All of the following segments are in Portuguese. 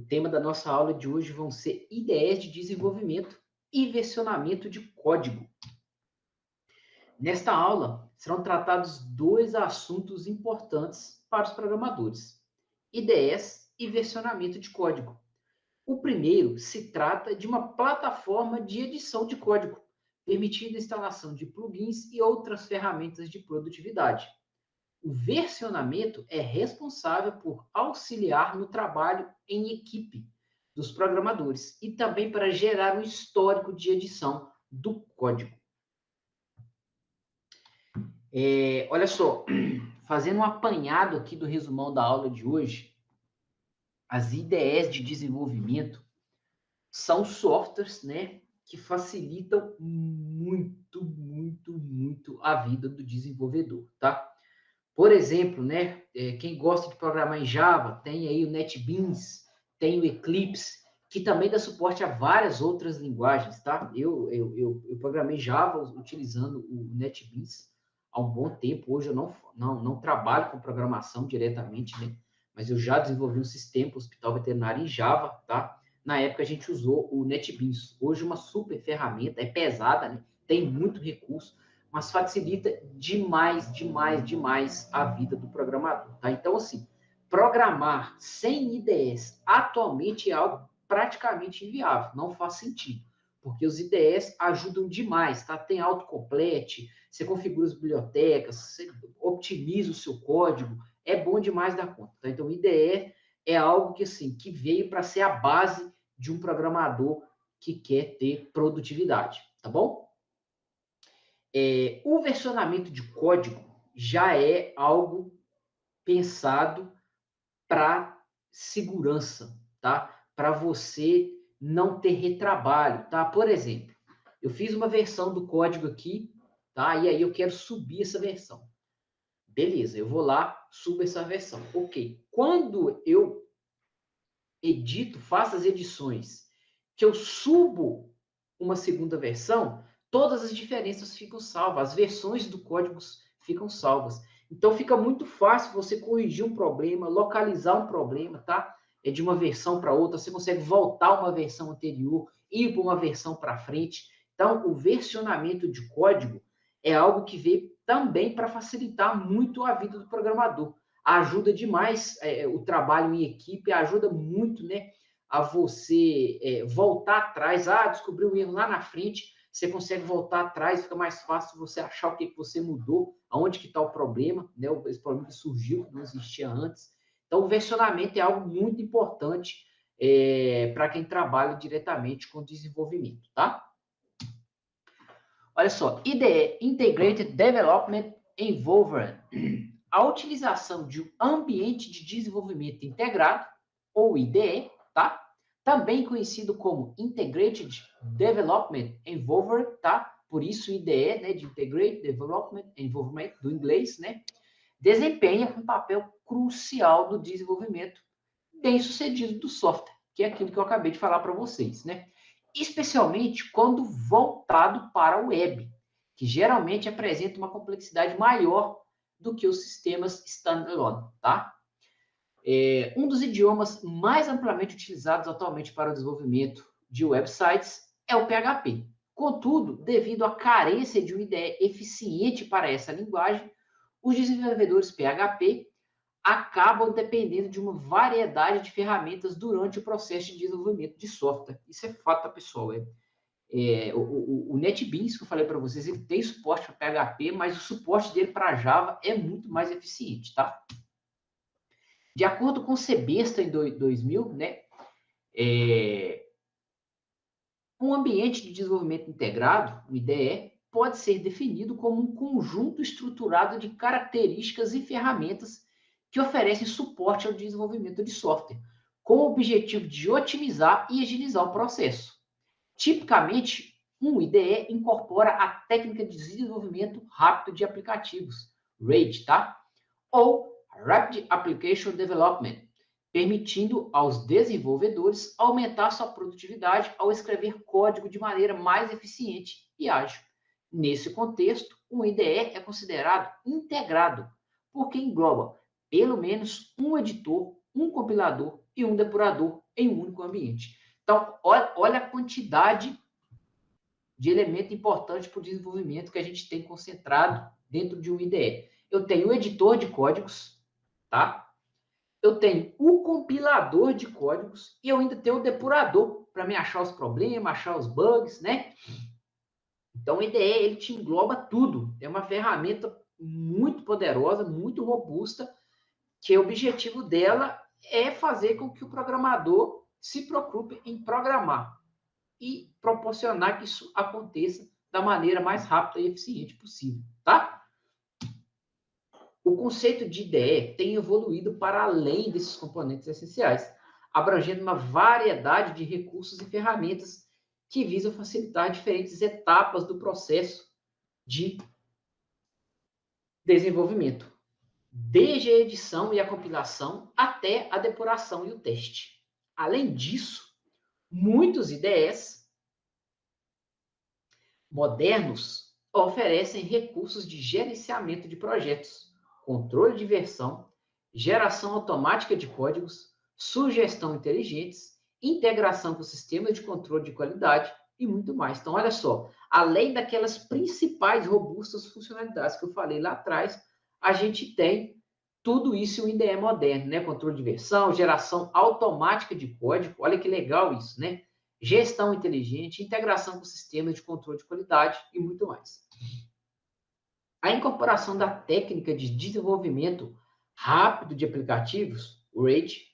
O tema da nossa aula de hoje vão ser ideias de desenvolvimento e versionamento de código. Nesta aula, serão tratados dois assuntos importantes para os programadores: ideias e versionamento de código. O primeiro se trata de uma plataforma de edição de código, permitindo a instalação de plugins e outras ferramentas de produtividade. O versionamento é responsável por auxiliar no trabalho em equipe dos programadores e também para gerar um histórico de edição do código. Olha só, fazendo um apanhado aqui do resumão da aula de hoje, as ideias de desenvolvimento são softwares, né, que facilitam muito a vida do desenvolvedor, tá? Por exemplo, né, quem gosta de programar em Java, tem aí o NetBeans, tem o Eclipse, que também dá suporte a várias outras linguagens, tá? Eu programei Java utilizando o NetBeans há um bom tempo. Hoje eu não trabalho com programação diretamente, né? Mas eu já desenvolvi um sistema para o Hospital Veterinário em Java, tá? Na época a gente usou o NetBeans. Hoje uma super ferramenta, é pesada, né? Tem muito recurso, mas facilita demais a vida do programador, tá? Então, assim, programar sem IDEs atualmente é algo praticamente inviável, não faz sentido, porque os IDEs ajudam demais, tá? Tem autocomplete, você configura as bibliotecas, você optimiza o seu código, é bom demais da conta, tá? Então, IDE é algo que, assim, que veio para ser a base de um programador que quer ter produtividade, tá bom? O versionamento de código já é algo pensado para segurança, tá? Para você não ter retrabalho, tá? Por exemplo, eu fiz uma versão do código aqui, tá? E aí eu quero subir essa versão. Beleza, eu vou lá, subo essa versão. Ok. Quando eu edito, faço as edições, que eu subo uma segunda versão, todas as diferenças ficam salvas, as versões do código ficam salvas. Então fica muito fácil você corrigir um problema, localizar um problema, tá? É de uma versão para outra, você consegue voltar uma versão anterior, ir para uma versão para frente. Então, o versionamento de código é algo que veio também para facilitar muito a vida do programador. Ajuda demais o trabalho em equipe, ajuda muito, né, a você voltar atrás, descobriu um erro lá na frente, você consegue voltar atrás, fica mais fácil você achar o que, que você mudou, aonde que está o problema, né, esse problema que surgiu, que não existia antes. Então, o versionamento é algo muito importante para quem trabalha diretamente com desenvolvimento, tá? Olha só, IDE, Integrated Development Environment, a utilização de um ambiente de desenvolvimento integrado, ou IDE, tá? Também conhecido como Integrated Development Environment, tá? Por isso IDE, né, de Integrated Development Environment, do inglês, né? Desempenha um papel crucial no desenvolvimento bem-sucedido do software, que é aquilo que eu acabei de falar para vocês, né? Especialmente quando voltado para o web, que geralmente apresenta uma complexidade maior do que os sistemas standalone, tá? Um dos idiomas mais amplamente utilizados atualmente para o desenvolvimento de websites é o PHP. Contudo, devido à carência de uma ideia eficiente para essa linguagem, os desenvolvedores PHP acabam dependendo de uma variedade de ferramentas durante o processo de desenvolvimento de software. Isso é fato, tá, pessoal? O NetBeans, que eu falei para vocês, ele tem suporte para PHP, mas o suporte dele para Java é muito mais eficiente, tá? De acordo com o Sebesta em 2000, né, um ambiente de desenvolvimento integrado, o IDE, pode ser definido como um conjunto estruturado de características e ferramentas que oferecem suporte ao desenvolvimento de software, com o objetivo de otimizar e agilizar o processo. Tipicamente, um IDE incorpora a técnica de desenvolvimento rápido de aplicativos, RAID, tá? Ou Rapid Application Development, permitindo aos desenvolvedores aumentar sua produtividade ao escrever código de maneira mais eficiente e ágil. Nesse contexto, o IDE é considerado integrado, porque engloba pelo menos um editor, um compilador e um depurador em um único ambiente. Então, olha a quantidade de elemento importante para o desenvolvimento que a gente tem concentrado dentro de um IDE. Eu tenho o editor de códigos, tá? Eu tenho o compilador de códigos e eu ainda tenho o depurador para me achar os problemas, achar os bugs, né? Então, o IDE, ele te engloba tudo. É uma ferramenta muito poderosa, muito robusta, que o objetivo dela é fazer com que o programador se preocupe em programar e proporcionar que isso aconteça da maneira mais rápida e eficiente possível, tá? O conceito de IDE tem evoluído para além desses componentes essenciais, abrangendo uma variedade de recursos e ferramentas que visam facilitar diferentes etapas do processo de desenvolvimento, desde a edição e a compilação até a depuração e o teste. Além disso, muitos IDEs modernos oferecem recursos de gerenciamento de projetos, controle de versão, geração automática de códigos, sugestão inteligentes, integração com sistemas de controle de qualidade e muito mais. Então, olha só, além daquelas principais robustas funcionalidades que eu falei lá atrás, a gente tem tudo isso em um IDE moderno, né? Controle de versão, geração automática de código, olha que legal isso, né? Gestão inteligente, integração com sistemas de controle de qualidade e muito mais. A incorporação da técnica de desenvolvimento rápido de aplicativos, o RAID,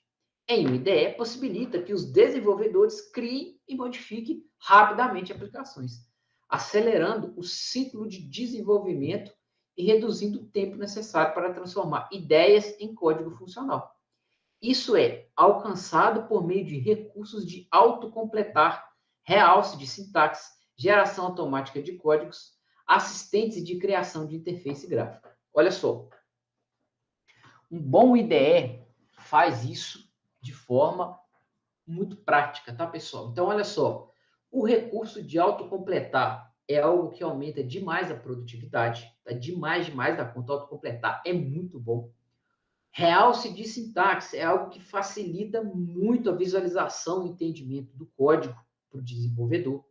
em um IDE possibilita que os desenvolvedores criem e modifiquem rapidamente aplicações, acelerando o ciclo de desenvolvimento e reduzindo o tempo necessário para transformar ideias em código funcional. Isso é alcançado por meio de recursos de autocompletar, realce de sintaxe, geração automática de códigos, assistentes de criação de interface gráfica. Olha só, um bom IDE faz isso de forma muito prática, tá, pessoal? Então, olha só, o recurso de autocompletar é algo que aumenta demais a produtividade, tá? Demais da conta. Autocompletar é muito bom. Realce de sintaxe é algo que facilita muito a visualização e entendimento do código para o desenvolvedor.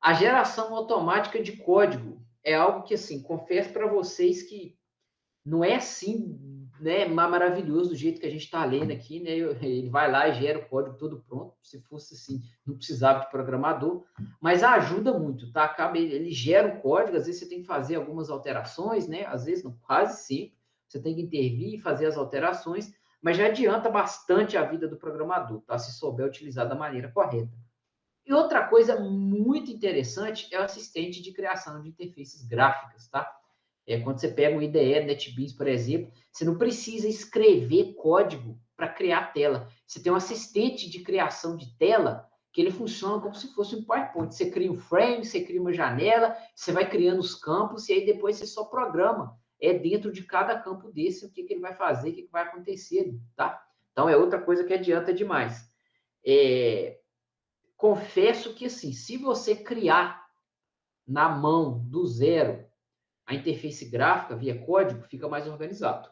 A geração automática de código é algo que, assim, confesso para vocês que não é assim, né, maravilhoso do jeito que a gente está lendo aqui, né? Ele vai lá e gera o código todo pronto. Se fosse assim, não precisava de programador, mas ajuda muito, tá? Ele gera o código, às vezes você tem que fazer algumas alterações, né? Às vezes, não, quase sempre, você tem que intervir e fazer as alterações, mas já adianta bastante a vida do programador, tá? Se souber utilizar da maneira correta. E outra coisa muito interessante é o assistente de criação de interfaces gráficas, tá? Quando você pega um IDE, NetBeans, por exemplo, você não precisa escrever código para criar tela. Você tem um assistente de criação de tela que ele funciona como se fosse um PowerPoint. Você cria um frame, você cria uma janela, você vai criando os campos e aí depois você só programa. É dentro de cada campo desse o que ele vai fazer, o que vai acontecer, tá? Então é outra coisa que adianta demais. Confesso que assim, se você criar na mão do zero a interface gráfica via código, fica mais organizado.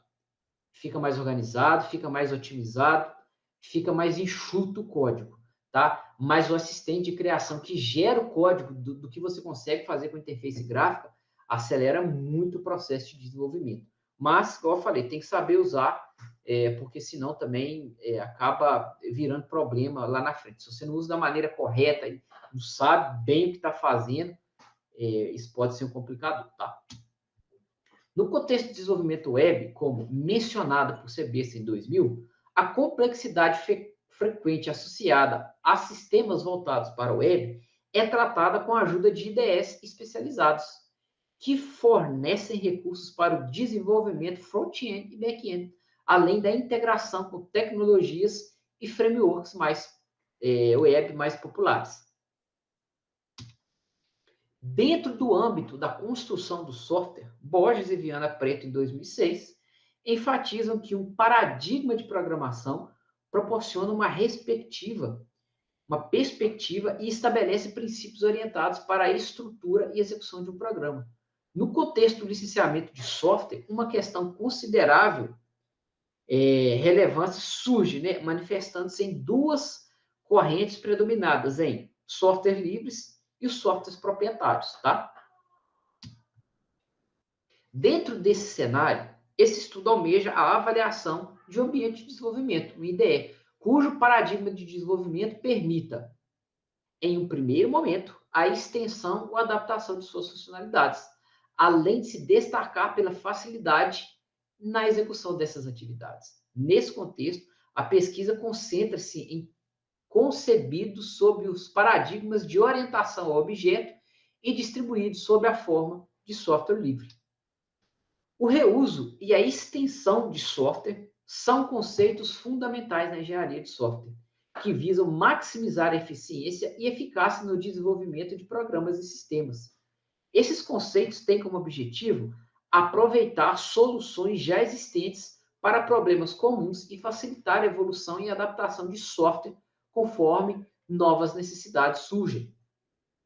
Fica mais organizado, fica mais otimizado, fica mais enxuto o código, tá? Mas o assistente de criação que gera o código do que você consegue fazer com a interface gráfica acelera muito o processo de desenvolvimento. Mas, como eu falei, tem que saber usar, porque senão também acaba virando problema lá na frente. Se você não usa da maneira correta, não sabe bem o que está fazendo, isso pode ser um complicador, tá? No contexto de desenvolvimento web, como mencionado por CBS em 2000, a complexidade frequente associada a sistemas voltados para a web é tratada com a ajuda de IDEs especializados, que fornecem recursos para o desenvolvimento front-end e back-end, além da integração com tecnologias e frameworks web mais populares. Dentro do âmbito da construção do software, Borges e Viana Preto, em 2006, enfatizam que um paradigma de programação proporciona uma perspectiva e estabelece princípios orientados para a estrutura e execução de um programa. No contexto do licenciamento de software, uma questão considerável relevância surge, né, manifestando-se em duas correntes predominadas, em softwares livres e os softwares proprietários, tá? Dentro desse cenário, esse estudo almeja a avaliação de um ambiente de desenvolvimento, o IDE, cujo paradigma de desenvolvimento permita, em um primeiro momento, a extensão ou adaptação de suas funcionalidades, além de se destacar pela facilidade na execução dessas atividades. Nesse contexto, a pesquisa concentra-se em concebidos sob os paradigmas de orientação ao objeto e distribuídos sob a forma de software livre. O reuso e a extensão de software são conceitos fundamentais na engenharia de software, que visam maximizar a eficiência e eficácia no desenvolvimento de programas e sistemas. Esses conceitos têm como objetivo aproveitar soluções já existentes para problemas comuns e facilitar a evolução e adaptação de software conforme novas necessidades surgem.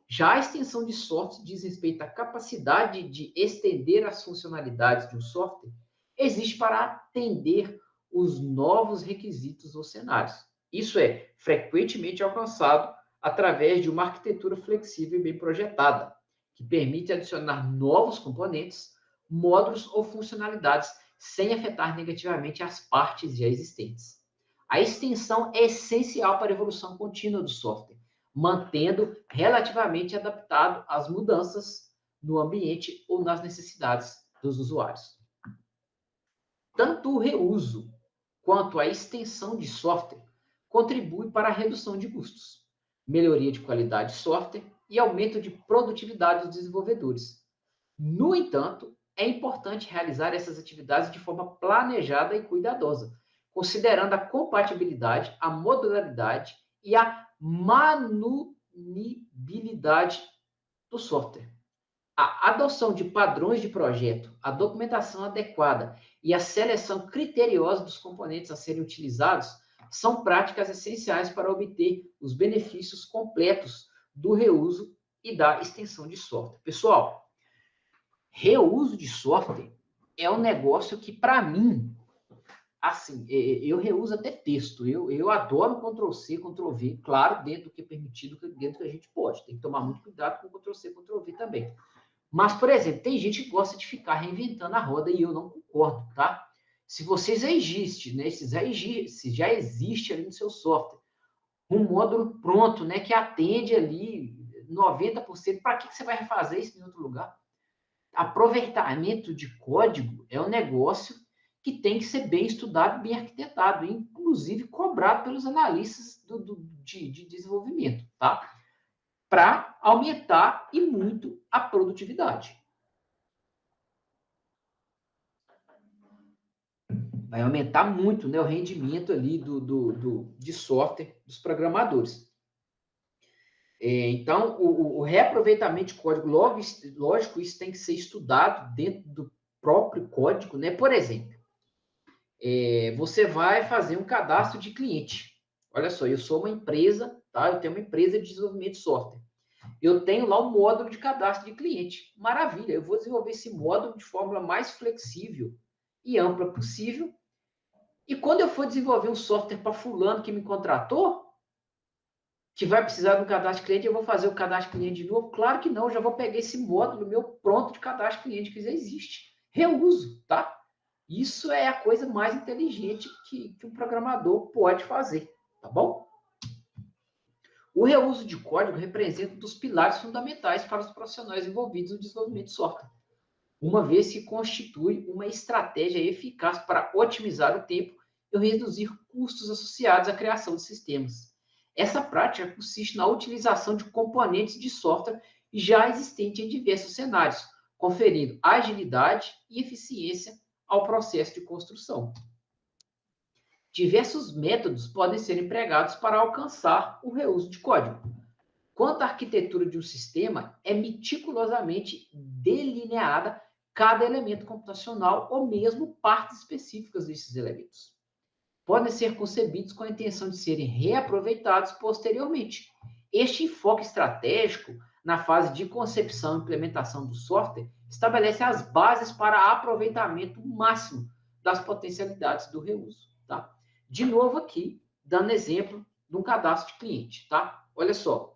Já a extensão de software diz respeito à capacidade de estender as funcionalidades de um software, existe para atender os novos requisitos ou cenários. Isso é frequentemente alcançado através de uma arquitetura flexível e bem projetada, que permite adicionar novos componentes, módulos ou funcionalidades sem afetar negativamente as partes já existentes. A extensão é essencial para a evolução contínua do software, mantendo relativamente adaptado às mudanças no ambiente ou nas necessidades dos usuários. Tanto o reuso quanto a extensão de software contribuem para a redução de custos, melhoria de qualidade de software e aumento de produtividade dos desenvolvedores. No entanto, é importante realizar essas atividades de forma planejada e cuidadosa, considerando a compatibilidade, a modularidade e a manutenibilidade do software. A adoção de padrões de projeto, a documentação adequada e a seleção criteriosa dos componentes a serem utilizados são práticas essenciais para obter os benefícios completos do reuso e da extensão de software. Pessoal, reuso de software é um negócio que, para mim, assim, eu reuso até texto. Eu adoro Ctrl+C, Ctrl+V, claro, dentro do que é permitido, dentro do que a gente pode. Tem que tomar muito cuidado com Ctrl+C, Ctrl+V também. Mas, por exemplo, tem gente que gosta de ficar reinventando a roda e eu não concordo, tá? Se você já existe, né? Se já existe ali no seu software um módulo pronto, né? Que atende ali 90%, para que você vai refazer isso em outro lugar? Aproveitamento de código é um negócio que tem que ser bem estudado, bem arquitetado, inclusive cobrado pelos analistas de desenvolvimento, tá? Para aumentar e muito a produtividade. Vai aumentar muito, né, o rendimento ali de software dos programadores. Então, o reaproveitamento de código, lógico, isso tem que ser estudado dentro do próprio código, né? Por exemplo, você vai fazer um cadastro de cliente. Olha só, eu sou uma empresa, tá? Eu tenho uma empresa de desenvolvimento de software. Eu tenho lá um módulo de cadastro de cliente. Maravilha, eu vou desenvolver esse módulo de forma mais flexível e ampla possível. E quando eu for desenvolver um software para fulano que me contratou, que vai precisar do cadastro de cliente, eu vou fazer o cadastro de cliente de novo? Claro que não, eu já vou pegar esse módulo meu pronto de cadastro de cliente que já existe. Reuso, tá? Isso é a coisa mais inteligente que um programador pode fazer, tá bom? O reuso de código representa um dos pilares fundamentais para os profissionais envolvidos no desenvolvimento de software, uma vez que constitui uma estratégia eficaz para otimizar o tempo e reduzir custos associados à criação de sistemas. Essa prática consiste na utilização de componentes de software já existentes em diversos cenários, conferindo agilidade e eficiência ao processo de construção. Diversos métodos podem ser empregados para alcançar o reuso de código. Quanto à arquitetura de um sistema, é meticulosamente delineada cada elemento computacional ou mesmo partes específicas desses elementos. Podem ser concebidos com a intenção de serem reaproveitados posteriormente. Este enfoque estratégico, na fase de concepção e implementação do software, estabelece as bases para aproveitamento máximo das potencialidades do reuso, tá? De novo aqui, dando exemplo de um cadastro de cliente, tá? Olha só,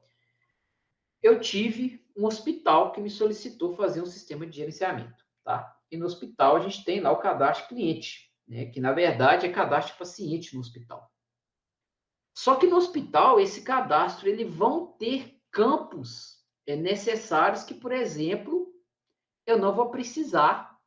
eu tive um hospital que me solicitou fazer um sistema de gerenciamento, tá? E no hospital a gente tem lá o cadastro de cliente, né? Que na verdade é cadastro de paciente no hospital. Só que no hospital, esse cadastro, ele vão ter campos necessários que, por exemplo, eu não vou precisar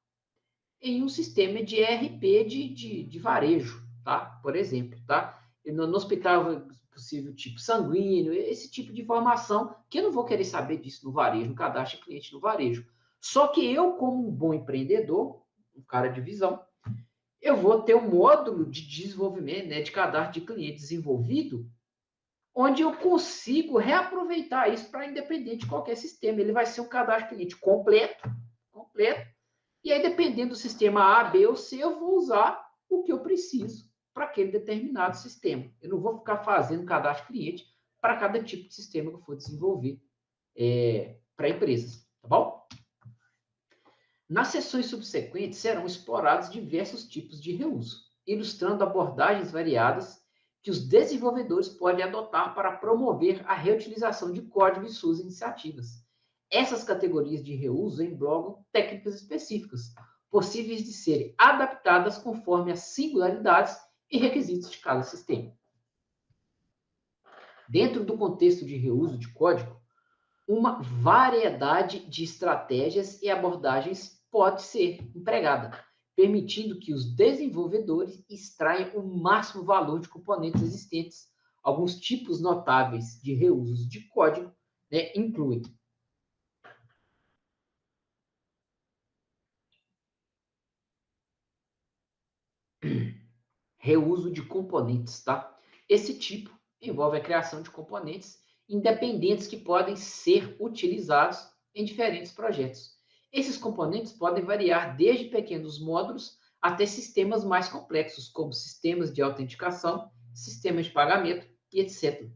em um sistema de ERP de varejo, tá? Por exemplo, tá? No hospital é possível tipo sanguíneo, esse tipo de informação, que eu não vou querer saber disso no varejo, no cadastro de cliente no varejo. Só que eu, como um bom empreendedor, um cara de visão, eu vou ter um módulo de desenvolvimento, né, de cadastro de cliente desenvolvido, onde eu consigo reaproveitar isso para independente de qualquer sistema. Ele vai ser um cadastro de cliente completo, completo. E aí, dependendo do sistema A, B ou C, eu vou usar o que eu preciso para aquele determinado sistema. Eu não vou ficar fazendo cadastro de cliente para cada tipo de sistema que eu for desenvolver para empresas, tá bom? Nas sessões subsequentes serão explorados diversos tipos de reuso, ilustrando abordagens variadas que os desenvolvedores podem adotar para promover a reutilização de código e suas iniciativas. Essas categorias de reuso englobam técnicas específicas, possíveis de serem adaptadas conforme as singularidades e requisitos de cada sistema. Dentro do contexto de reuso de código, uma variedade de estratégias e abordagens pode ser empregada, permitindo que os desenvolvedores extraiam o máximo valor de componentes existentes. Alguns tipos notáveis de reusos de código, né, incluem reuso de componentes, tá? Esse tipo envolve a criação de componentes independentes que podem ser utilizados em diferentes projetos. Esses componentes podem variar desde pequenos módulos até sistemas mais complexos, como sistemas de autenticação, sistemas de pagamento e etc.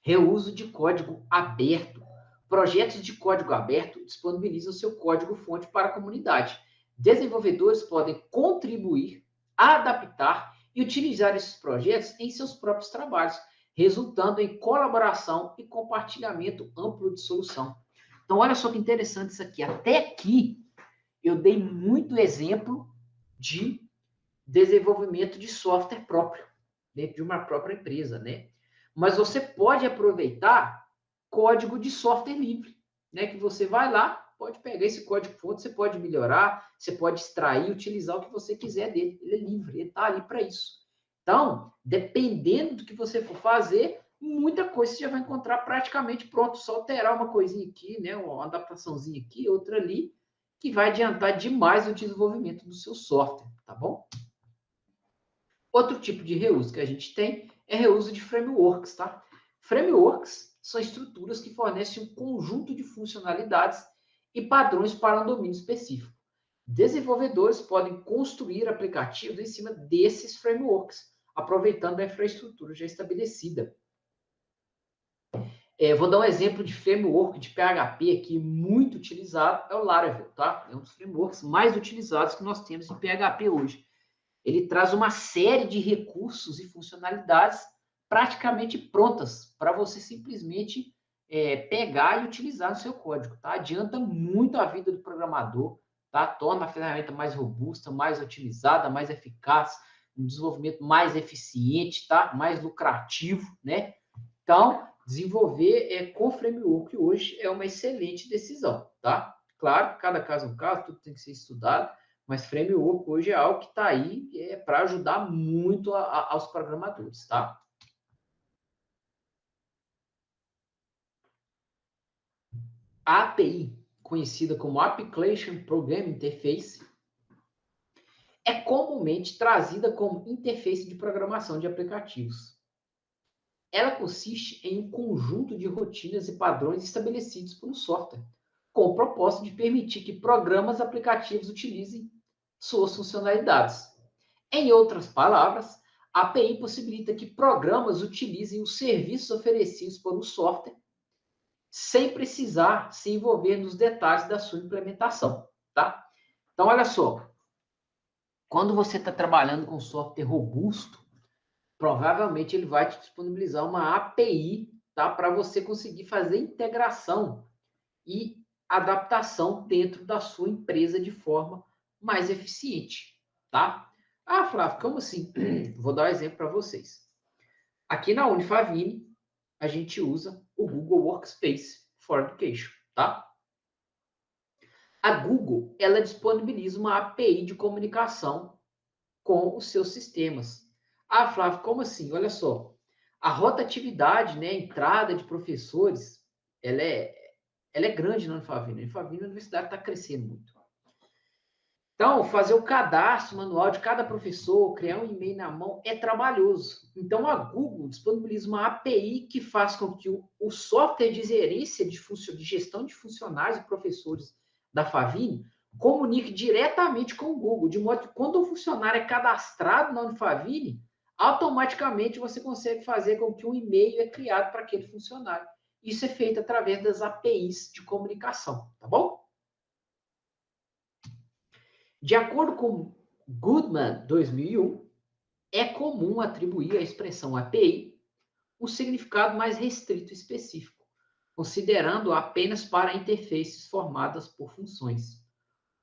Reuso de código aberto. Projetos de código aberto disponibilizam seu código-fonte para a comunidade. Desenvolvedores podem contribuir, adaptar e utilizar esses projetos em seus próprios trabalhos, resultando em colaboração e compartilhamento amplo de solução. Então, olha só que interessante isso aqui. Até aqui, eu dei muito exemplo de desenvolvimento de software próprio, dentro de uma própria empresa, né? Mas você pode aproveitar código de software livre, né? Que você vai lá, pode pegar esse código-fonte, você pode melhorar, você pode extrair, utilizar o que você quiser dele. Ele é livre, ele está ali para isso. Então, dependendo do que você for fazer, muita coisa você já vai encontrar praticamente pronto. Só alterar uma coisinha aqui, né? Uma adaptaçãozinha aqui, outra ali, que vai adiantar demais o desenvolvimento do seu software, tá bom? Outro tipo de reuso que a gente tem é reuso de frameworks, tá? Frameworks são estruturas que fornecem um conjunto de funcionalidades e padrões para um domínio específico. Desenvolvedores podem construir aplicativos em cima desses frameworks, aproveitando a infraestrutura já estabelecida. Vou dar um exemplo de framework de PHP aqui muito utilizado, é o Laravel, tá? É um dos frameworks mais utilizados que nós temos em PHP hoje. Ele traz uma série de recursos e funcionalidades praticamente prontas para você simplesmente pegar e utilizar no seu código, tá? Adianta muito a vida do programador, tá? Torna a ferramenta mais robusta, mais otimizada, mais eficaz, um desenvolvimento mais eficiente, tá? Mais lucrativo, né? Então, desenvolver com framework hoje é uma excelente decisão, tá? Claro, cada caso é um caso, tudo tem que ser estudado, mas framework hoje é algo que está aí para ajudar muito aos programadores, tá? A API, conhecida como Application Programming Interface, é comumente trazida como interface de programação de aplicativos. Ela consiste em um conjunto de rotinas e padrões estabelecidos por um software, com o propósito de permitir que programas aplicativos utilizem suas funcionalidades. Em outras palavras, a API possibilita que programas utilizem os serviços oferecidos por um software sem precisar se envolver nos detalhes da sua implementação, tá? Então, olha só. Quando você está trabalhando com software robusto, provavelmente ele vai te disponibilizar uma API, tá? Para você conseguir fazer integração e adaptação dentro da sua empresa de forma mais eficiente, tá? Ah, Flávio, como assim? Vou dar um exemplo para vocês. Aqui na Unifavini, a gente usa o Google Workspace for Education, tá? A Google, ela disponibiliza uma API de comunicação com os seus sistemas. Ah, Flávio, como assim? Olha só, a rotatividade, né, a entrada de professores, ela é, ela é grande na Unifavini. A Unifavini, a universidade está crescendo muito. Então, fazer o cadastro manual de cada professor, criar um e-mail na mão, é trabalhoso. Então, a Google disponibiliza uma API que faz com que o software de gerência de gestão de funcionários e professores da Favini comunique diretamente com o Google, de modo que quando o funcionário é cadastrado na Unifavini, automaticamente você consegue fazer com que um e-mail é criado para aquele funcionário. Isso é feito através das APIs de comunicação, tá bom? De acordo com Goodman, 2001, é comum atribuir à expressão API um significado mais restrito e específico, considerando apenas para interfaces formadas por funções.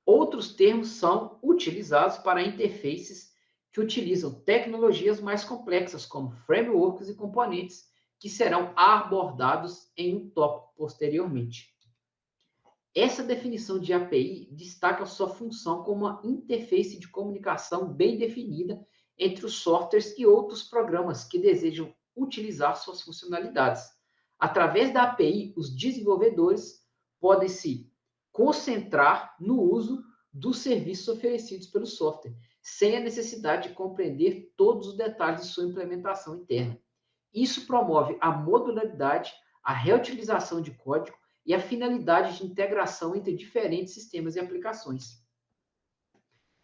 Outros termos são utilizados para interfaces que utilizam tecnologias mais complexas, como frameworks e componentes, que serão abordados em um tópico posteriormente. Essa definição de API destaca sua função como uma interface de comunicação bem definida entre os softwares e outros programas que desejam utilizar suas funcionalidades. Através da API, os desenvolvedores podem se concentrar no uso dos serviços oferecidos pelo software, sem a necessidade de compreender todos os detalhes de sua implementação interna. Isso promove a modularidade, a reutilização de código e a finalidade de integração entre diferentes sistemas e aplicações.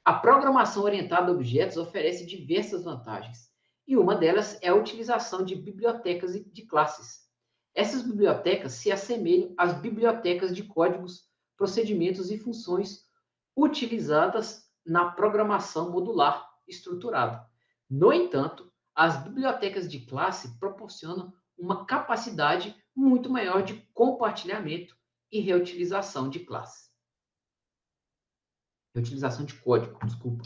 A programação orientada a objetos oferece diversas vantagens, e uma delas é a utilização de bibliotecas e de classes. Essas bibliotecas se assemelham às bibliotecas de códigos, procedimentos e funções utilizadas na programação modular estruturada. No entanto, as bibliotecas de classe proporcionam uma capacidade muito maior de compartilhamento e reutilização de classe. Reutilização de código, desculpa.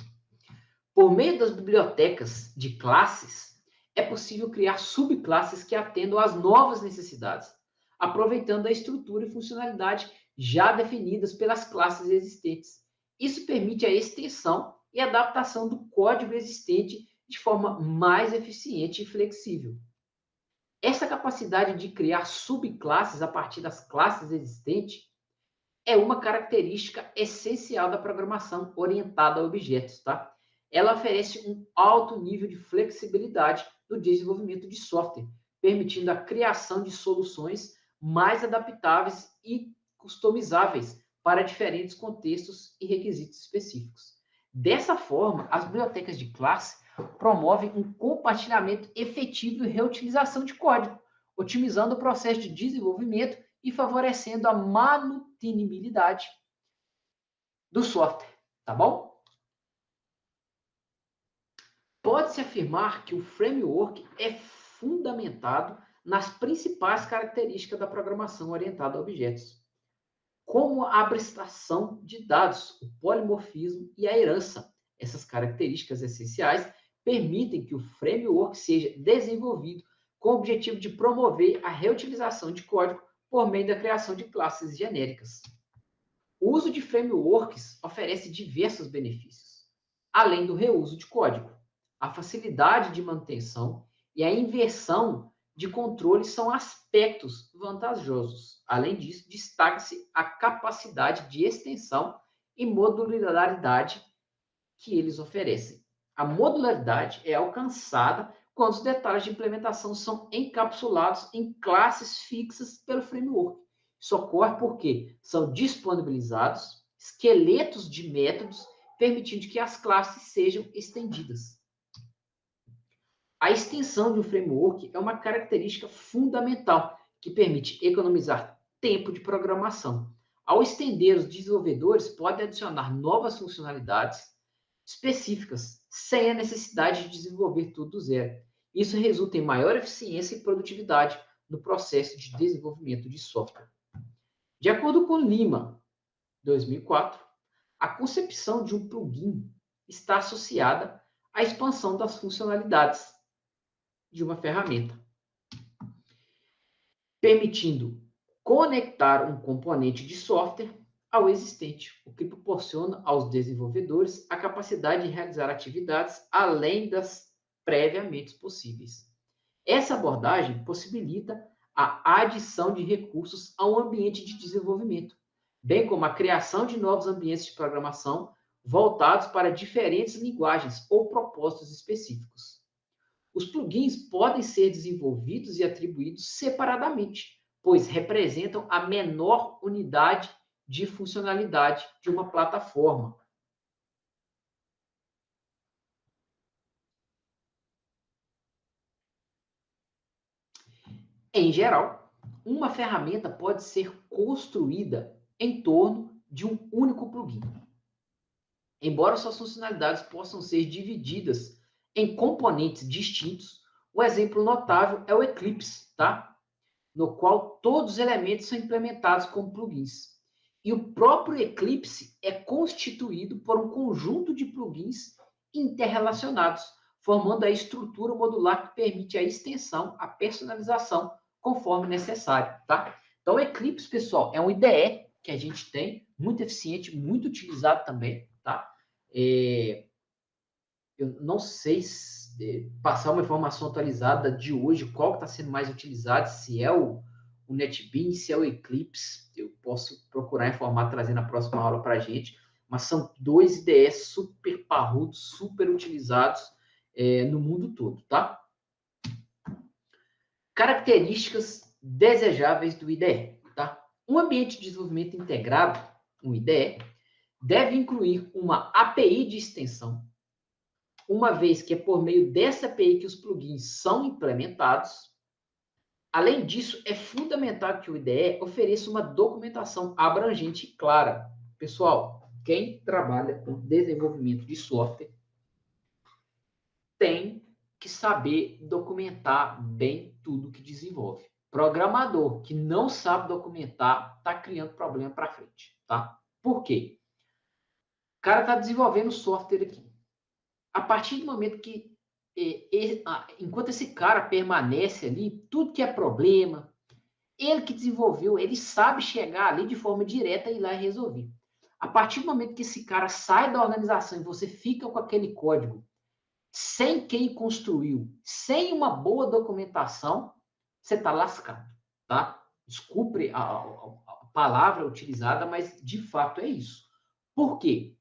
Por meio das bibliotecas de classes, é possível criar subclasses que atendam às novas necessidades, aproveitando a estrutura e funcionalidade já definidas pelas classes existentes. Isso permite a extensão e adaptação do código existente de forma mais eficiente e flexível. Essa capacidade de criar subclasses a partir das classes existentes é uma característica essencial da programação orientada a objetos, tá? Ela oferece um alto nível de flexibilidade no desenvolvimento de software, permitindo a criação de soluções mais adaptáveis e customizáveis para diferentes contextos e requisitos específicos. Dessa forma, as bibliotecas de classe promovem um compartilhamento efetivo e reutilização de código, otimizando o processo de desenvolvimento e favorecendo a manutenibilidade do software, tá bom? Pode-se afirmar que o framework é fundamentado nas principais características da programação orientada a objetos, como a abstração de dados, o polimorfismo e a herança. Essas características essenciais permitem que o framework seja desenvolvido com o objetivo de promover a reutilização de código por meio da criação de classes genéricas. O uso de frameworks oferece diversos benefícios, além do reuso de código. A facilidade de manutenção e a inversão de controle são aspectos vantajosos. Além disso, destaca-se a capacidade de extensão e modularidade que eles oferecem. A modularidade é alcançada quando os detalhes de implementação são encapsulados em classes fixas pelo framework. Isso ocorre porque são disponibilizados esqueletos de métodos, permitindo que as classes sejam estendidas. A extensão de um framework é uma característica fundamental que permite economizar tempo de programação. Ao estender, os desenvolvedores podem adicionar novas funcionalidades, específicas, sem a necessidade de desenvolver tudo do zero. Isso resulta em maior eficiência e produtividade no processo de desenvolvimento de software. De acordo com Lima, 2004, a concepção de um plugin está associada à expansão das funcionalidades de uma ferramenta, permitindo conectar um componente de software ao existente, o que proporciona aos desenvolvedores a capacidade de realizar atividades além das previamente possíveis. Essa abordagem possibilita a adição de recursos ao ambiente de desenvolvimento, bem como a criação de novos ambientes de programação voltados para diferentes linguagens ou propósitos específicos. Os plugins podem ser desenvolvidos e atribuídos separadamente, pois representam a menor unidade de funcionalidade de uma plataforma. Em geral, uma ferramenta pode ser construída em torno de um único plugin. Embora suas funcionalidades possam ser divididas em componentes distintos, o exemplo notável é o Eclipse, tá? No qual todos os elementos são implementados como plugins. E o próprio Eclipse é constituído por um conjunto de plugins interrelacionados, formando a estrutura modular que permite a extensão, a personalização, conforme necessário, tá? Então, o Eclipse, pessoal, é um IDE que a gente tem, muito eficiente, muito utilizado também, tá? Eu não sei passar uma informação atualizada de hoje, qual está sendo mais utilizado, se é o NetBeans, se é o Eclipse, eu posso procurar informar, trazer na próxima aula para a gente, mas são dois IDEs super parrudos, super utilizados no mundo todo, tá? Características desejáveis do IDE, tá? Um ambiente de desenvolvimento integrado, um IDE, deve incluir uma API de extensão, uma vez que é por meio dessa API que os plugins são implementados. Além disso, é fundamental que o IDE ofereça uma documentação abrangente e clara. Pessoal, quem trabalha com desenvolvimento de software tem que saber documentar bem tudo que desenvolve. Programador que não sabe documentar está criando problema para frente, tá? Por quê? O cara está desenvolvendo software aqui. A partir do momento que, enquanto esse cara permanece ali, tudo que é problema, ele que desenvolveu, ele sabe chegar ali de forma direta e ir lá e resolver. A partir do momento que esse cara sai da organização e você fica com aquele código sem quem construiu, sem uma boa documentação, você está lascado, tá? Desculpe a palavra utilizada, mas de fato é isso. Por quê?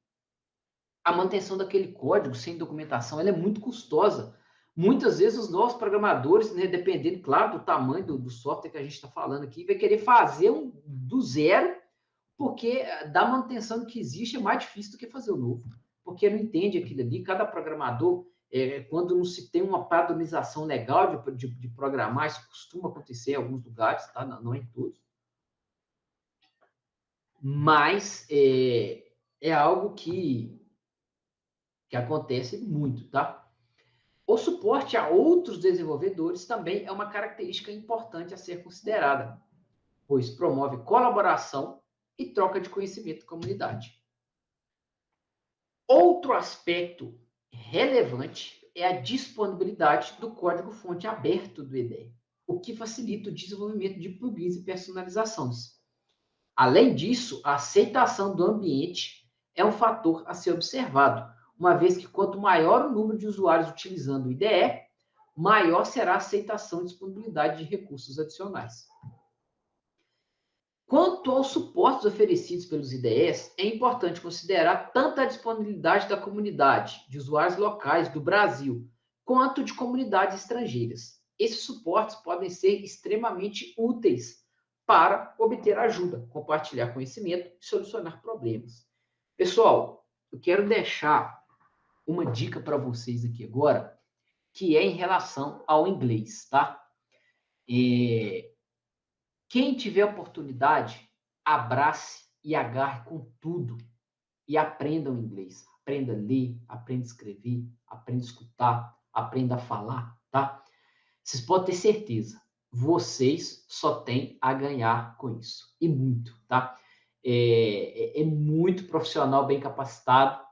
A manutenção daquele código sem documentação ela é muito custosa. Muitas vezes os nossos programadores, né, dependendo, claro, do tamanho do software que a gente está falando aqui, vai querer fazer do zero, porque da manutenção que existe é mais difícil do que fazer o novo. Porque não entende aquilo ali. Cada programador, quando não se tem uma padronização legal de programar, isso costuma acontecer em alguns lugares, tá? Não em todos. Mas é algo que acontece muito, tá? O suporte a outros desenvolvedores também é uma característica importante a ser considerada, pois promove colaboração e troca de conhecimento da comunidade. Outro aspecto relevante é a disponibilidade do código-fonte aberto do IDE, o que facilita o desenvolvimento de plugins e personalizações. Além disso, a aceitação do ambiente é um fator a ser observado, uma vez que quanto maior o número de usuários utilizando o IDE, maior será a aceitação e disponibilidade de recursos adicionais. Quanto aos suportes oferecidos pelos IDEs, é importante considerar tanto a disponibilidade da comunidade de usuários locais do Brasil, quanto de comunidades estrangeiras. Esses suportes podem ser extremamente úteis para obter ajuda, compartilhar conhecimento e solucionar problemas. Pessoal, eu quero deixar uma dica para vocês aqui agora, que é em relação ao inglês, tá? Quem tiver oportunidade, abrace e agarre com tudo e aprenda o inglês. aprenda a ler, aprenda a escrever, aprenda a escutar, aprenda a falar, tá? Vocês podem ter certeza, vocês só têm a ganhar com isso. E muito, tá? É muito profissional bem capacitado,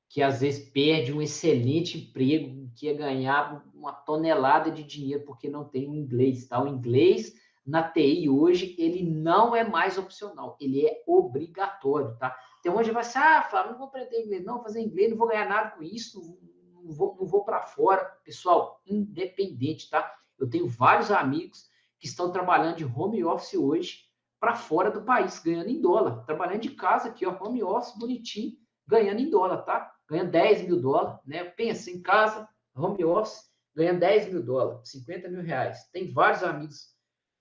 que às vezes perde um excelente emprego, que ia ganhar uma tonelada de dinheiro porque não tem o inglês, tá? O inglês na TI hoje, ele não é mais opcional, ele é obrigatório, tá? Então hoje vai ser, Flávio, não vou aprender inglês, não vou fazer inglês, não vou ganhar nada com isso, não vou para fora. Pessoal, independente, tá? Eu tenho vários amigos que estão trabalhando de home office hoje para fora do país, ganhando em dólar, trabalhando de casa aqui, ó, home office bonitinho, ganhando em dólar, tá? Ganha 10 mil dólares, né? Pensa em casa, home office, ganha 10 mil dólares, 50 mil reais. Tem vários amigos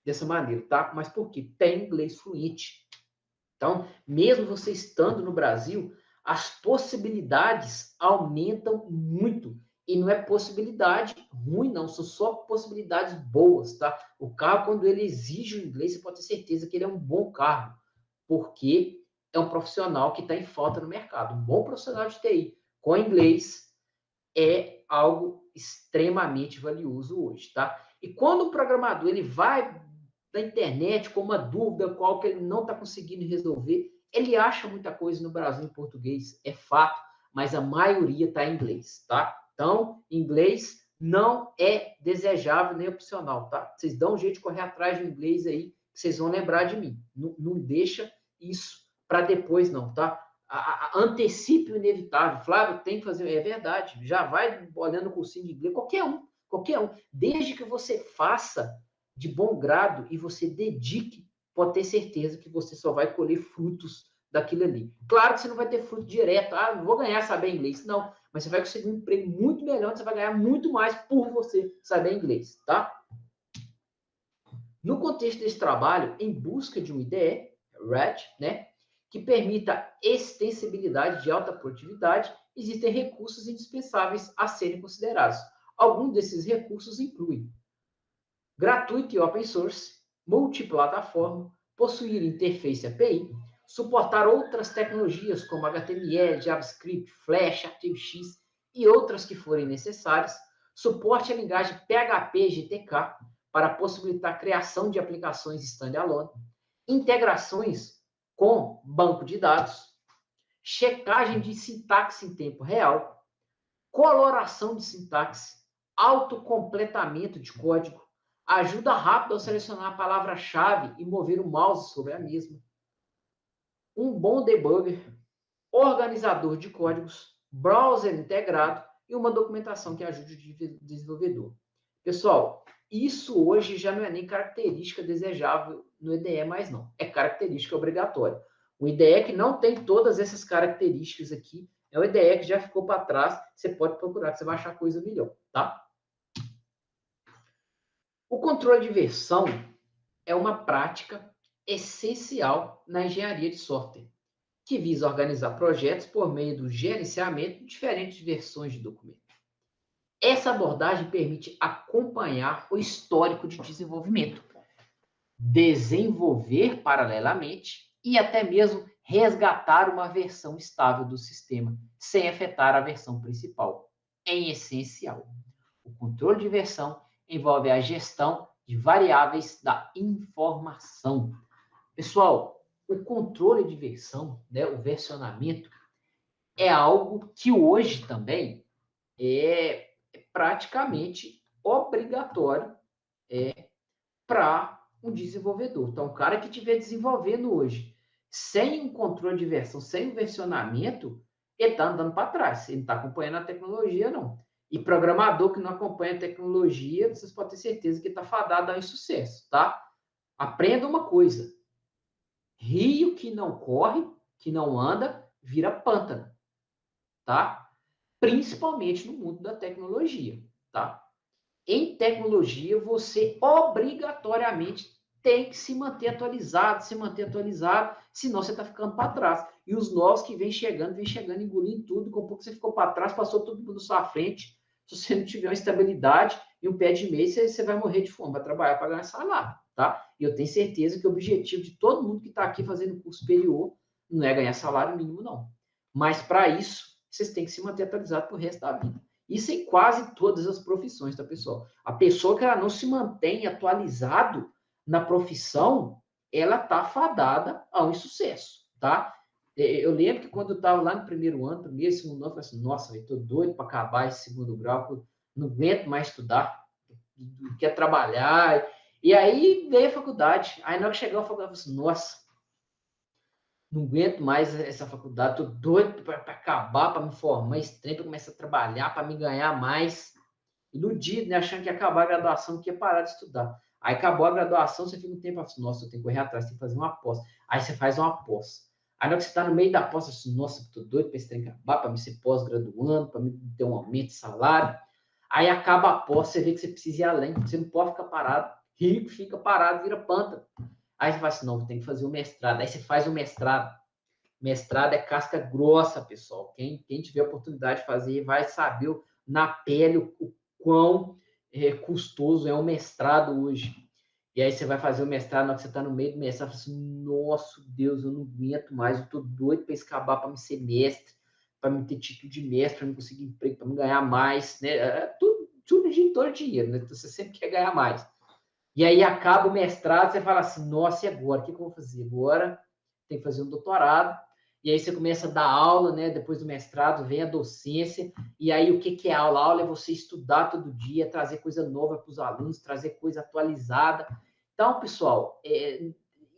dessa maneira, tá? Mas por quê? Tem inglês fluente. Então, mesmo você estando no Brasil, as possibilidades aumentam muito. E não é possibilidade ruim, não, são só possibilidades boas, tá? O carro, quando ele exige o inglês, você pode ter certeza que ele é um bom carro, porque é um profissional que está em falta no mercado. Um bom profissional de TI com inglês é algo extremamente valioso hoje, tá? E quando o programador ele vai na internet com uma dúvida qual que ele não está conseguindo resolver, ele acha muita coisa no Brasil em português, é fato, mas a maioria está em inglês, tá? Então, inglês não é desejável nem opcional, tá? Vocês dão um jeito de correr atrás de inglês aí, vocês vão lembrar de mim. Não deixa isso para depois, não, tá? Antecipe o inevitável. Flávio, tem que fazer. É verdade. Já vai olhando o cursinho de inglês. Qualquer um. Desde que você faça de bom grado e você dedique, pode ter certeza que você só vai colher frutos daquilo ali. Claro que você não vai ter fruto direto. Não vou ganhar saber inglês. Não. Mas você vai conseguir um emprego muito melhor, você vai ganhar muito mais por você saber inglês, tá? No contexto desse trabalho, em busca de uma IDE, RED, né, que permita extensibilidade de alta produtividade, existem recursos indispensáveis a serem considerados. Alguns desses recursos incluem gratuito e open source, multiplataforma, possuir interface API, suportar outras tecnologias como HTML, JavaScript, Flash, ArctiveX e outras que forem necessárias, suporte a linguagem PHP GTK para possibilitar a criação de aplicações standalone, integrações com banco de dados, checagem de sintaxe em tempo real, coloração de sintaxe, autocompletamento de código, ajuda rápida ao selecionar a palavra-chave e mover o mouse sobre a mesma, um bom debugger, organizador de códigos, browser integrado e uma documentação que ajude o desenvolvedor. Pessoal, isso hoje já não é nem característica desejável no IDE mais não, é característica obrigatória. O IDE que não tem todas essas características aqui, é o IDE que já ficou para trás, você pode procurar, que você vai achar coisa melhor, tá? O controle de versão é uma prática essencial na engenharia de software, que visa organizar projetos por meio do gerenciamento de diferentes versões de documento. Essa abordagem permite acompanhar o histórico de desenvolvimento, desenvolver paralelamente e até mesmo resgatar uma versão estável do sistema, sem afetar a versão principal. Em essencial, o controle de versão envolve a gestão de variáveis da informação. Pessoal, o controle de versão, né, o versionamento, é algo que hoje também é praticamente obrigatório para um desenvolvedor. Então, o cara que estiver desenvolvendo hoje, sem um controle de versão, sem um versionamento, ele está andando para trás, ele não está acompanhando a tecnologia, não. E programador que não acompanha a tecnologia, vocês podem ter certeza que está fadado a insucesso, tá? Aprenda uma coisa, rio que não corre, que não anda, vira pântano, tá? Principalmente no mundo da tecnologia, tá? Em tecnologia, você obrigatoriamente tem que se manter atualizado, senão você está ficando para trás. E os novos que vêm chegando, engolindo tudo, com pouco você ficou para trás, passou todo mundo na sua frente. Se você não tiver uma estabilidade e um pé de mês, você vai morrer de fome, vai trabalhar para ganhar salário, tá? E eu tenho certeza que o objetivo de todo mundo que está aqui fazendo curso superior não é ganhar salário mínimo, não. Mas para isso, vocês têm que se manter atualizado pro resto da vida. Isso em quase todas as profissões, tá, pessoal? A pessoa que ela não se mantém atualizado na profissão, ela tá fadada ao insucesso, tá? Eu lembro que quando eu estava lá no primeiro ano, primeiro, segundo ano, eu falei assim, nossa, eu tô doido para acabar esse segundo grau, não aguento mais estudar, quer trabalhar. E aí veio a faculdade. Aí na hora que chegou a faculdade, eu falei assim, nossa, não aguento mais essa faculdade, tô doido para acabar, para me formar, esse trem, para começar a trabalhar, para me ganhar mais. Iludido, né? Achando que ia acabar a graduação, que ia parar de estudar. Aí acabou a graduação, você fica um tempo assim, nossa, eu tenho que correr atrás, tem que fazer uma pós. Aí você faz uma pós. Aí na hora que você está no meio da pós, você assim, nossa, tô doido para esse trem acabar, para me ser pós-graduando, para me ter um aumento de salário. Aí acaba a pós, você vê que você precisa ir além, você não pode ficar parado. Rico fica parado, vira pântano. Aí você fala assim, não, tem que fazer o mestrado. Aí você faz o mestrado. Mestrado é casca grossa, pessoal. Quem tiver a oportunidade de fazer vai saber na pele o quão custoso é o mestrado hoje. E aí você vai fazer o mestrado, na hora que você está no meio do mestrado, você fala assim, nossa, Deus, eu não aguento mais, eu estou doido para escabar, para me ser mestre, para me ter título de mestre, para me conseguir emprego, para me ganhar mais, né? Tudo gira em torno de dinheiro, né? Então, você sempre quer ganhar mais. E aí acaba o mestrado, você fala assim, nossa, e agora? O que eu vou fazer? Agora tem que fazer um doutorado, e aí você começa a dar aula, né? Depois do mestrado vem a docência, e aí o que é aula? A aula é você estudar todo dia, trazer coisa nova para os alunos, trazer coisa atualizada. Então, pessoal,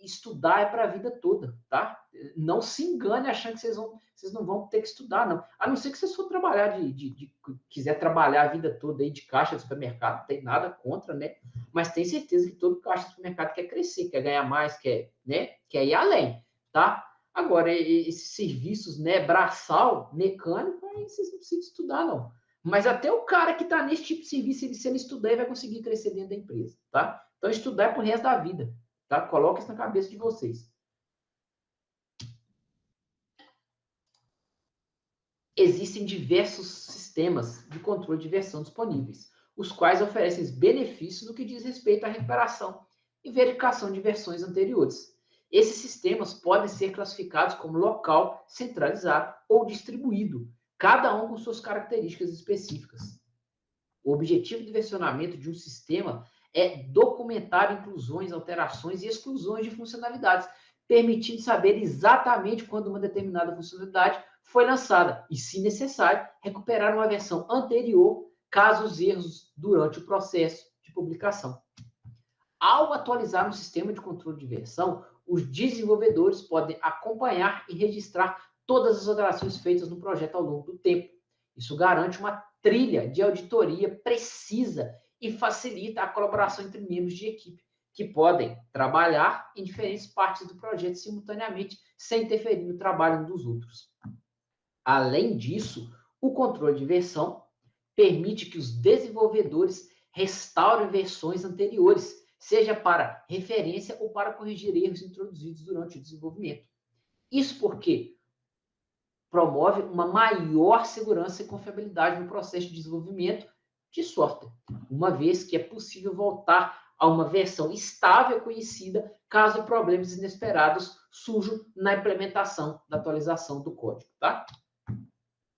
estudar é para a vida toda, tá? Não se engane achando que vocês não vão ter que estudar, não. A não ser que vocês for trabalhar quiser trabalhar a vida toda aí de caixa de supermercado, não tem nada contra, né? Mas tem certeza que todo caixa de supermercado quer crescer, quer ganhar mais, quer ir além, tá? Agora, esses serviços, né, braçal, mecânico, aí vocês não precisam estudar, não. Mas até o cara que está nesse tipo de serviço, se ele estudar, ele vai conseguir crescer dentro da empresa, tá? Então, estudar é pro resto da vida, tá? Coloca isso na cabeça de vocês. Existem diversos sistemas de controle de versão disponíveis, os quais oferecem benefícios no que diz respeito à recuperação e verificação de versões anteriores. Esses sistemas podem ser classificados como local, centralizado ou distribuído, cada um com suas características específicas. O objetivo do versionamento de um sistema é documentar inclusões, alterações e exclusões de funcionalidades, permitindo saber exatamente quando uma determinada funcionalidade foi lançada e, se necessário, recuperar uma versão anterior, caso os erros durante o processo de publicação. Ao atualizar um sistema de controle de versão, os desenvolvedores podem acompanhar e registrar todas as alterações feitas no projeto ao longo do tempo. Isso garante uma trilha de auditoria precisa e facilita a colaboração entre membros de equipe, que podem trabalhar em diferentes partes do projeto simultaneamente, sem interferir no trabalho um dos outros. Além disso, o controle de versão permite que os desenvolvedores restaurem versões anteriores, seja para referência ou para corrigir erros introduzidos durante o desenvolvimento. Isso porque promove uma maior segurança e confiabilidade no processo de desenvolvimento de software, uma vez que é possível voltar a uma versão estável conhecida caso problemas inesperados surjam na implementação da atualização do código, tá?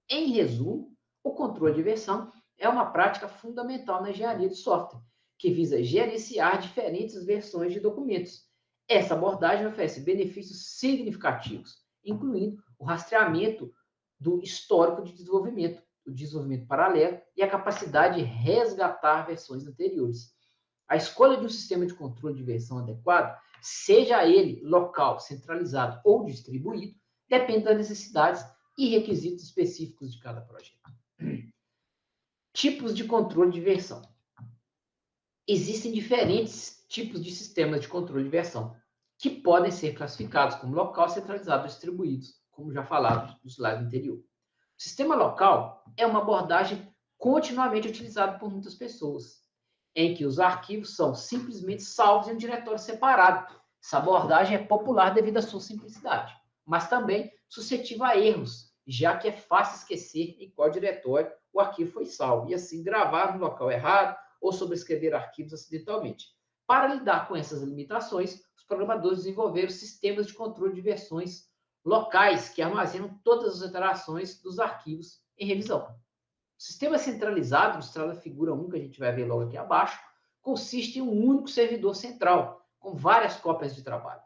Em resumo, o controle de versão é uma prática fundamental na engenharia de software, que visa gerenciar diferentes versões de documentos. Essa abordagem oferece benefícios significativos, incluindo o rastreamento do histórico de desenvolvimento, o desenvolvimento paralelo e a capacidade de resgatar versões anteriores. A escolha de um sistema de controle de versão adequado, seja ele local, centralizado ou distribuído, depende das necessidades e requisitos específicos de cada projeto. Tipos de controle de versão. Existem diferentes tipos de sistemas de controle de versão, que podem ser classificados como local, centralizado ou distribuídos, como já falado no slide anterior. O sistema local é uma abordagem continuamente utilizada por muitas pessoas, em que os arquivos são simplesmente salvos em um diretório separado. Essa abordagem é popular devido à sua simplicidade, mas também suscetível a erros, já que é fácil esquecer em qual diretório o arquivo foi salvo, e assim gravar no local errado ou sobrescrever arquivos acidentalmente. Para lidar com essas limitações, os programadores desenvolveram sistemas de controle de versões locais que armazenam todas as alterações dos arquivos em revisão. O sistema centralizado, mostrado na figura 1, que a gente vai ver logo aqui abaixo, consiste em um único servidor central, com várias cópias de trabalho,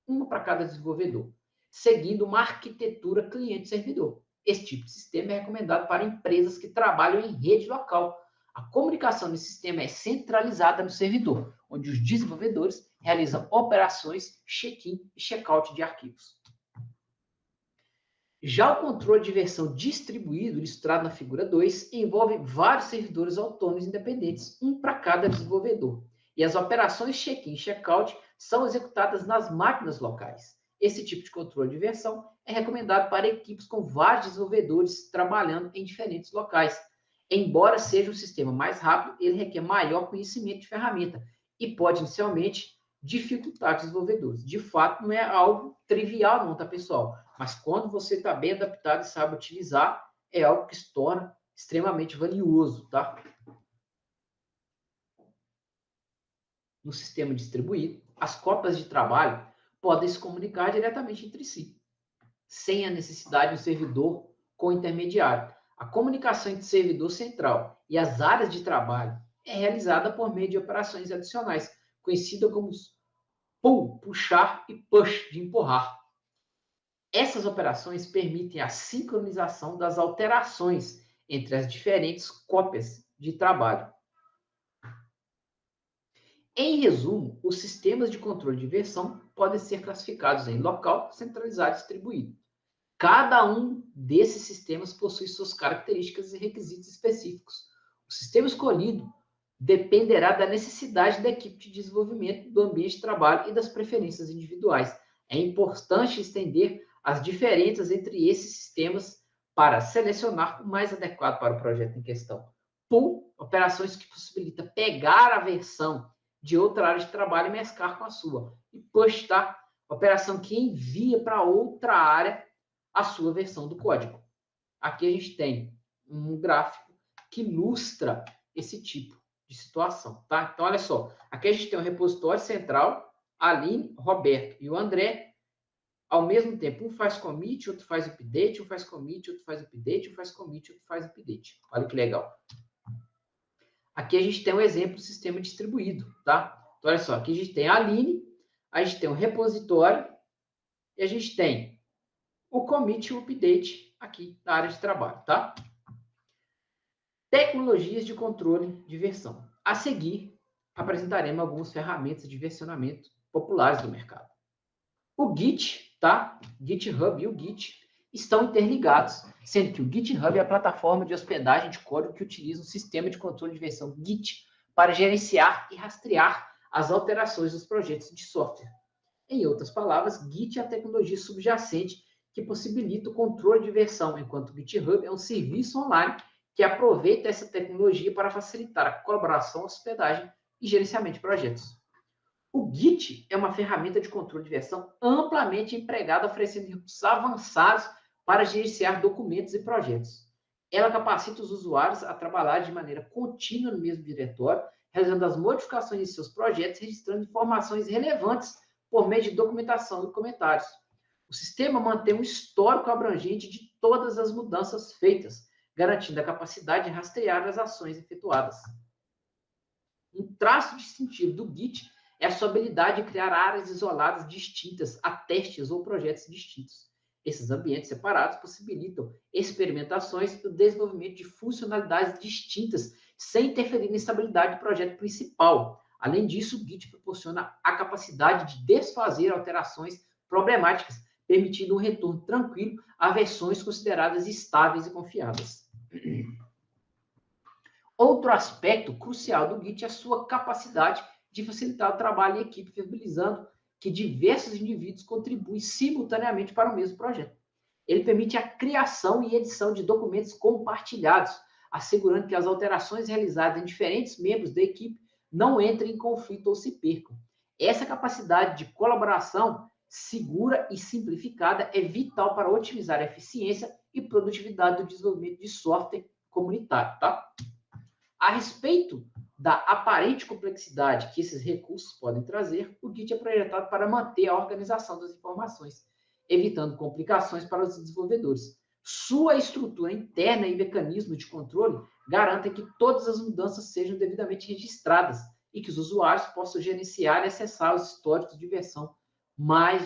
uma para cada desenvolvedor, seguindo uma arquitetura cliente-servidor. Esse tipo de sistema é recomendado para empresas que trabalham em rede local. A comunicação nesse sistema é centralizada no servidor, onde os desenvolvedores realizam operações check-in e check-out de arquivos. Já o controle de versão distribuído, ilustrado na figura 2, envolve vários servidores autônomos independentes, um para cada desenvolvedor. E as operações check-in e check-out são executadas nas máquinas locais. Esse tipo de controle de versão é recomendado para equipes com vários desenvolvedores trabalhando em diferentes locais. Embora seja um sistema mais rápido, ele requer maior conhecimento de ferramenta e pode, inicialmente, dificultar os desenvolvedores. De fato, não é algo trivial não, tá, pessoal? Mas quando você está bem adaptado e sabe utilizar, é algo que se torna extremamente valioso, tá? No sistema distribuído, as cópias de trabalho podem se comunicar diretamente entre si, sem a necessidade de um servidor com intermediário. A comunicação entre o servidor central e as áreas de trabalho é realizada por meio de operações adicionais, conhecidas como pull, puxar, e push, de empurrar. Essas operações permitem a sincronização das alterações entre as diferentes cópias de trabalho. Em resumo, os sistemas de controle de versão podem ser classificados em local, centralizado e distribuído. Cada um desses sistemas possui suas características e requisitos específicos. O sistema escolhido dependerá da necessidade da equipe de desenvolvimento, do ambiente de trabalho e das preferências individuais. É importante estender as diferenças entre esses sistemas para selecionar o mais adequado para o projeto em questão. Pull, operações que possibilitam pegar a versão de outra área de trabalho e mesclar com a sua. E push, tá? Operação que envia para outra área a sua versão do código. Aqui a gente tem um gráfico que ilustra esse tipo de situação, tá? Então, olha só. Aqui a gente tem um repositório central, a Aline, Roberto e o André. Ao mesmo tempo, um faz commit, outro faz update, um faz commit, outro faz update, um faz commit, outro faz update. Olha que legal. Aqui a gente tem um exemplo do sistema distribuído, tá? Então, olha só. Aqui a gente tem a Aline, a gente tem um repositório e a gente tem o commit e o update aqui na área de trabalho, tá? Tecnologias de controle de versão. A seguir, apresentaremos algumas ferramentas de versionamento populares do mercado. O Git, tá? GitHub e o Git estão interligados, sendo que o GitHub é a plataforma de hospedagem de código que utiliza um sistema de controle de versão Git para gerenciar e rastrear as alterações dos projetos de software. Em outras palavras, Git é a tecnologia subjacente que possibilita o controle de versão, enquanto o GitHub é um serviço online que aproveita essa tecnologia para facilitar a colaboração, hospedagem e gerenciamento de projetos. O Git é uma ferramenta de controle de versão amplamente empregada, oferecendo recursos avançados para gerenciar documentos e projetos. Ela capacita os usuários a trabalhar de maneira contínua no mesmo diretório, realizando as modificações de seus projetos, registrando informações relevantes por meio de documentação e comentários. O sistema mantém um histórico abrangente de todas as mudanças feitas, garantindo a capacidade de rastrear as ações efetuadas. Um traço distintivo do Git é a sua habilidade de criar áreas isoladas distintas a testes ou projetos distintos. Esses ambientes separados possibilitam experimentações e o desenvolvimento de funcionalidades distintas, sem interferir na estabilidade do projeto principal. Além disso, o Git proporciona a capacidade de desfazer alterações problemáticas, permitindo um retorno tranquilo a versões consideradas estáveis e confiáveis. Outro aspecto crucial do Git é a sua capacidade de facilitar o trabalho em equipe, viabilizando que diversos indivíduos contribuem simultaneamente para o mesmo projeto. Ele permite a criação e edição de documentos compartilhados, assegurando que as alterações realizadas em diferentes membros da equipe não entrem em conflito ou se percam. Essa capacidade de colaboração segura e simplificada é vital para otimizar a eficiência e produtividade do desenvolvimento de software comunitário, tá? A respeito da aparente complexidade que esses recursos podem trazer, o Git é projetado para manter a organização das informações. evitando complicações para os desenvolvedores. Sua estrutura interna e mecanismo de controle garantem que todas as mudanças sejam devidamente registradas e que os usuários possam gerenciar e acessar os históricos de versão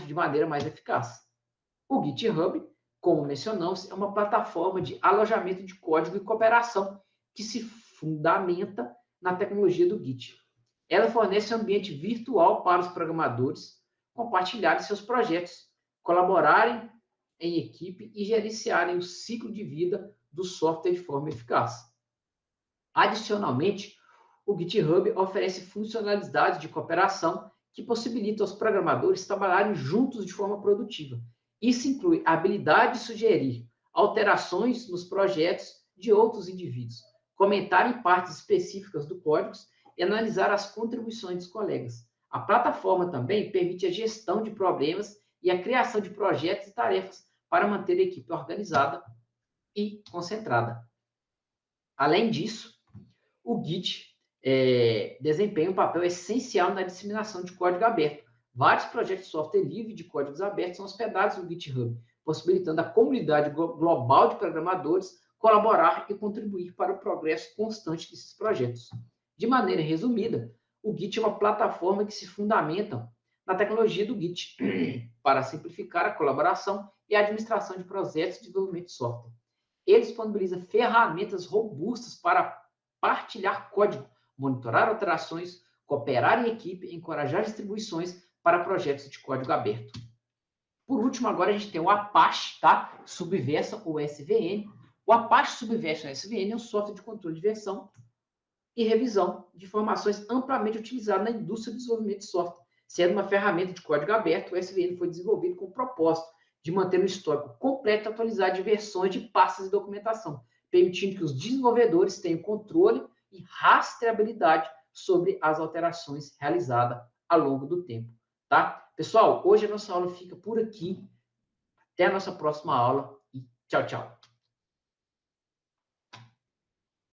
de maneira mais eficaz. O GitHub, como mencionamos, é uma plataforma de alojamento de código e cooperação que se fundamenta na tecnologia do Git. Ela fornece um ambiente virtual para os programadores compartilharem seus projetos, colaborarem em equipe e gerenciarem o ciclo de vida do software de forma eficaz. Adicionalmente, o GitHub oferece funcionalidades de cooperação que possibilitam aos programadores trabalharem juntos de forma produtiva. Isso inclui a habilidade de sugerir alterações nos projetos de outros indivíduos, comentar em partes específicas do código e analisar as contribuições dos colegas. A plataforma também permite a gestão de problemas e a criação de projetos e tarefas para manter a equipe organizada e concentrada. Além disso, o Git desempenha um papel essencial na disseminação de código aberto. Vários projetos de software livre de códigos abertos são hospedados no GitHub, possibilitando a comunidade global de programadores colaborar e contribuir para o progresso constante desses projetos. De maneira resumida, o Git é uma plataforma que se fundamenta na tecnologia do Git para simplificar a colaboração e a administração de projetos de desenvolvimento de software. Ele disponibiliza ferramentas robustas para partilhar código, monitorar alterações, cooperar em equipe e encorajar distribuições para projetos de código aberto. Por último, agora a gente tem o Apache, tá? Subversa ou SVN. O Apache Subversa ou SVN é um software de controle de versão e revisão de informações amplamente utilizado na indústria de desenvolvimento de software. Sendo uma ferramenta de código aberto, o SVN foi desenvolvido com o propósito de manter um histórico completo e atualizado de versões de pastas de documentação, permitindo que os desenvolvedores tenham controle e rastreabilidade sobre as alterações realizadas ao longo do tempo, tá? Pessoal, hoje a nossa aula fica por aqui. Até a nossa próxima aula e tchau, tchau.